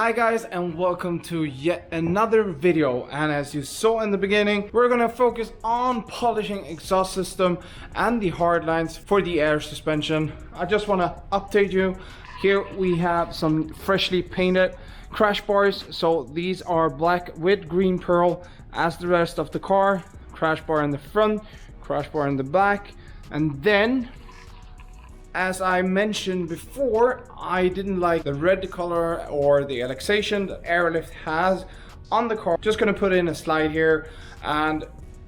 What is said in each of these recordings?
Hi guys, and welcome to yet another video. And as you saw in the beginning, we're gonna focus on polishing exhaust system and the hard lines for the air suspension. I just want to update you. Here we have some freshly painted crash bars. So these are black with green pearl as the rest of the car. Crash bar in the front, crash bar in the back, and then, as I mentioned before, I didn't like the red color or the relaxation that Airlift has on the car. Just gonna put in a slide here, and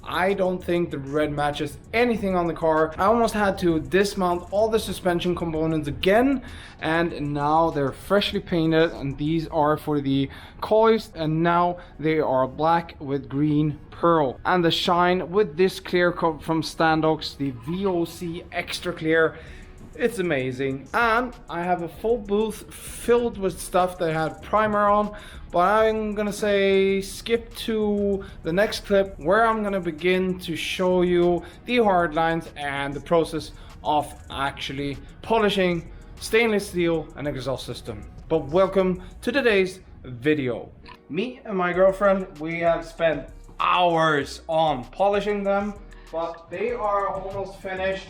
I don't think the red matches anything on the car. I almost had to dismount all the suspension components again, and now they're freshly painted, and these are for the coils, and now they are black with green pearl. And the shine with this clear coat from Standox, the VOC Extra Clear, it's amazing. And I have a full booth filled with stuff that I had primer on, but I'm gonna say skip to the next clip where I'm gonna begin to show you the hard lines and the process of actually polishing stainless steel and exhaust system. But welcome to today's video. Me and my girlfriend, we have spent hours on polishing them, but they are almost finished.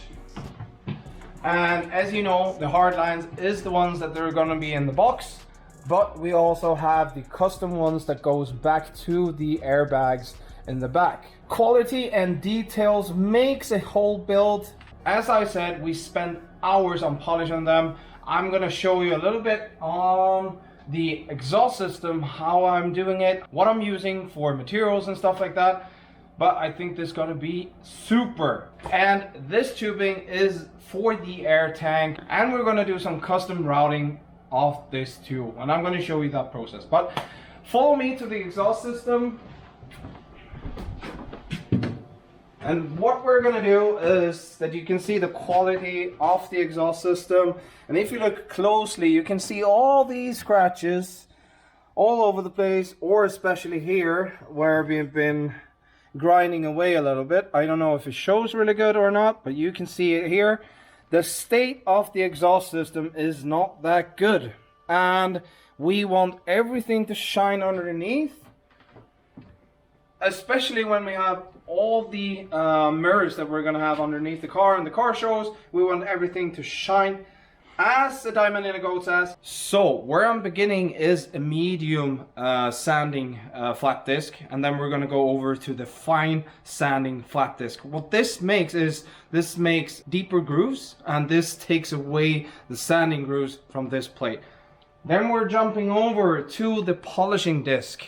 And as you know, the hard lines is the ones that they're gonna be in the box, but we also have the custom ones that goes back to the airbags in the back. Quality and details makes a whole build. As I said, we spent hours on polishing them. I'm gonna show you a little bit on the exhaust system, how I'm doing it, what I'm using for materials and stuff like that. But I think this is gonna be super. And this tubing is for the air tank, and we're gonna do some custom routing of this too, and I'm gonna show you that process. But follow me to the exhaust system. And what we're gonna do is that you can see the quality of the exhaust system, and if you look closely, you can see all these scratches all over the place, or especially here where we've been grinding away a little bit. I don't know if it shows really good or not, but you can see it here. The state of the exhaust system is not that good, and we want everything to shine underneath, especially when we have all the mirrors that we're going to have underneath the car and the car shows. We want everything to shine as the diamond in a goat's ass. So where I'm beginning is a medium sanding flat disc, and then we're going to go over to the fine sanding flat disc. What this makes is this makes deeper grooves, and this takes away the sanding grooves from this plate. Then we're jumping over to the polishing disc,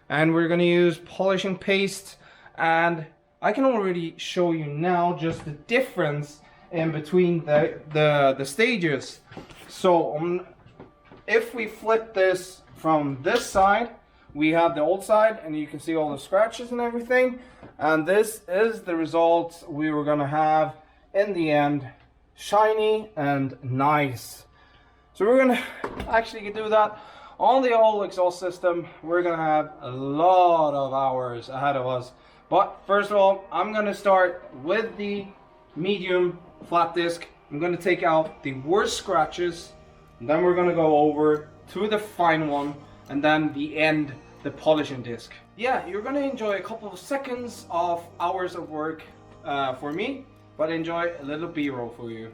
and we're going to use polishing paste, and I can already show you now just the difference in between the stages. So if we flip this from this side, we have the old side, and you can see all the scratches and everything, and this is the results we were gonna have in the end, shiny and nice. So we're gonna actually do that on the old exhaust system. We're gonna have a lot of hours ahead of us, but first of all, I'm gonna start with the medium flat disc. I'm going to take out the worst scratches, and then we're going to go over to the fine one, and then the end, the polishing disc. Yeah, you're going to enjoy a couple of seconds of hours of work for me, but enjoy a little B-roll for you.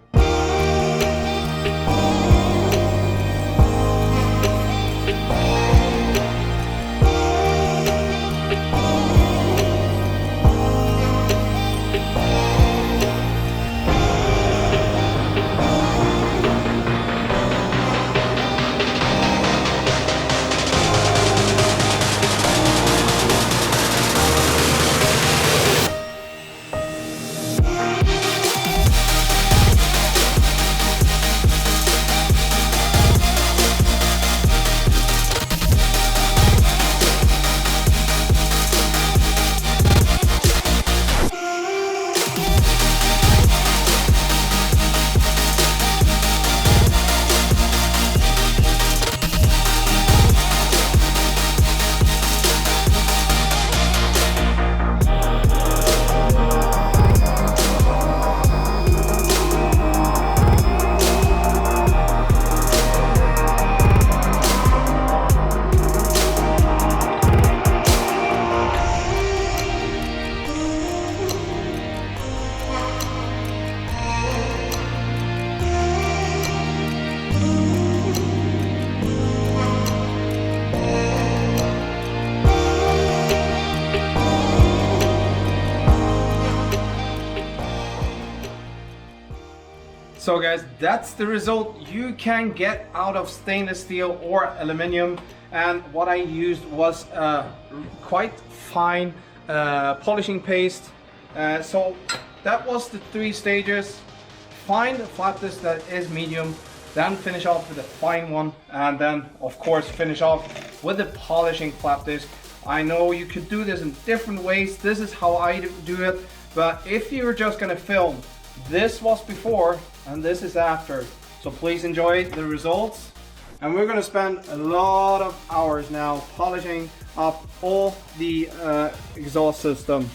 So guys, that's the result you can get out of stainless steel or aluminum. And what I used was quite fine polishing paste. So that was the 3 stages. Find a flat disc that is medium, then finish off with a fine one, and then of course finish off with a polishing flat disc. I know you could do this in different ways. This is how I do it. But if you're just gonna film, this was before and this is after. So please enjoy the results. And we're gonna spend a lot of hours now polishing up all the exhaust system.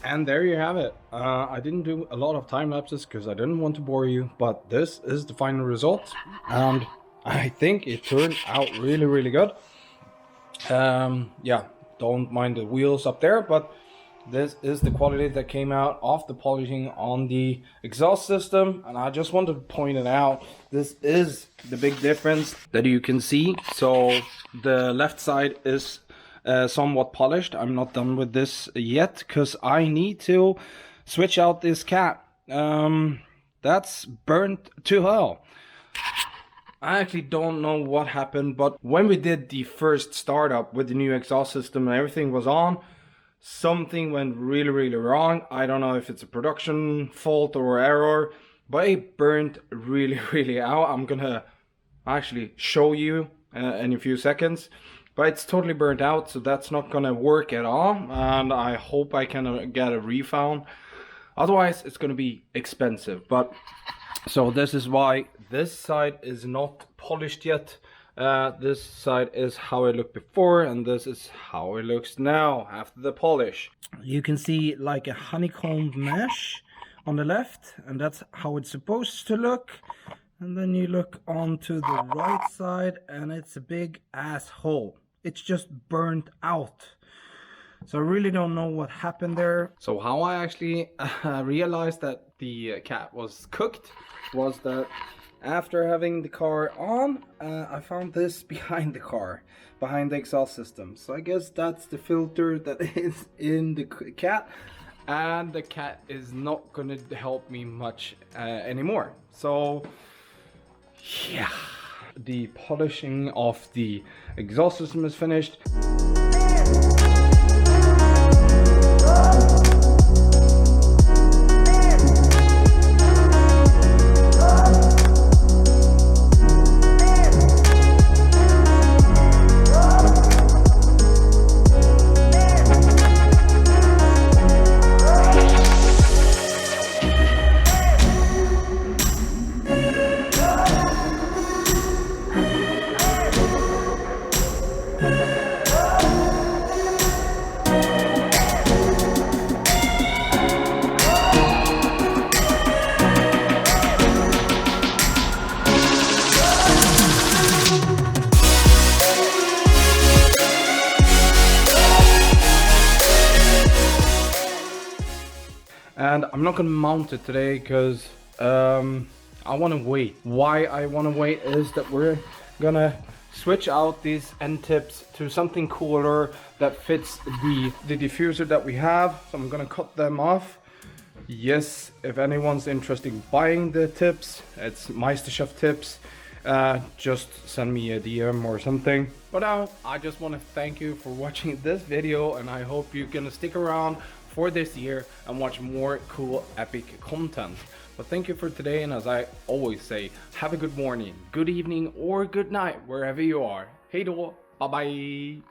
And there you have it. I didn't do a lot of time lapses because I didn't want to bore you, but this is the final result, and I think it turned out really good. Yeah, don't mind the wheels up there, but this is the quality that came out of the polishing on the exhaust system. And I just wanted to point it out. This is the big difference that you can see. So the left side is somewhat polished. I'm not done with this yet because I need to switch out this cap. That's burnt to hell. I actually don't know what happened, but when we did the first startup with the new exhaust system and everything was on, something went really wrong. I don't know if it's a production fault or error, but it burnt really out. I'm gonna actually show you in a few seconds. But it's totally burnt out, so that's not gonna work at all. And I hope I can get a refund. Otherwise, it's gonna be expensive. But so this is why this side is not polished yet. This side is how it looked before, and this is how it looks now after the polish. You can see like a honeycomb mesh on the left, and that's how it's supposed to look. And then you look onto the right side, and it's a big asshole. It's just burnt out. So I really don't know what happened there. So how I actually realized that the cat was cooked was that after having the car on, I found this behind the car, behind the exhaust system. So I guess that's the filter that is in the cat, and the cat is not gonna help me much anymore. So yeah. The polishing of the exhaust system is finished. And I'm not gonna mount it today because I want to wait. Why I want to wait is that we're gonna switch out these end tips to something cooler that fits the diffuser that we have. So I'm gonna cut them off. Yes, if anyone's interested in buying the tips, it's Meisterchef tips. Just send me a DM or something. But now I just want to thank you for watching this video, and I hope you're gonna stick around for this year and watch more cool epic content. But thank you for today, and as I always say, have a good morning, good evening, or good night wherever you are. Hej då, bye bye.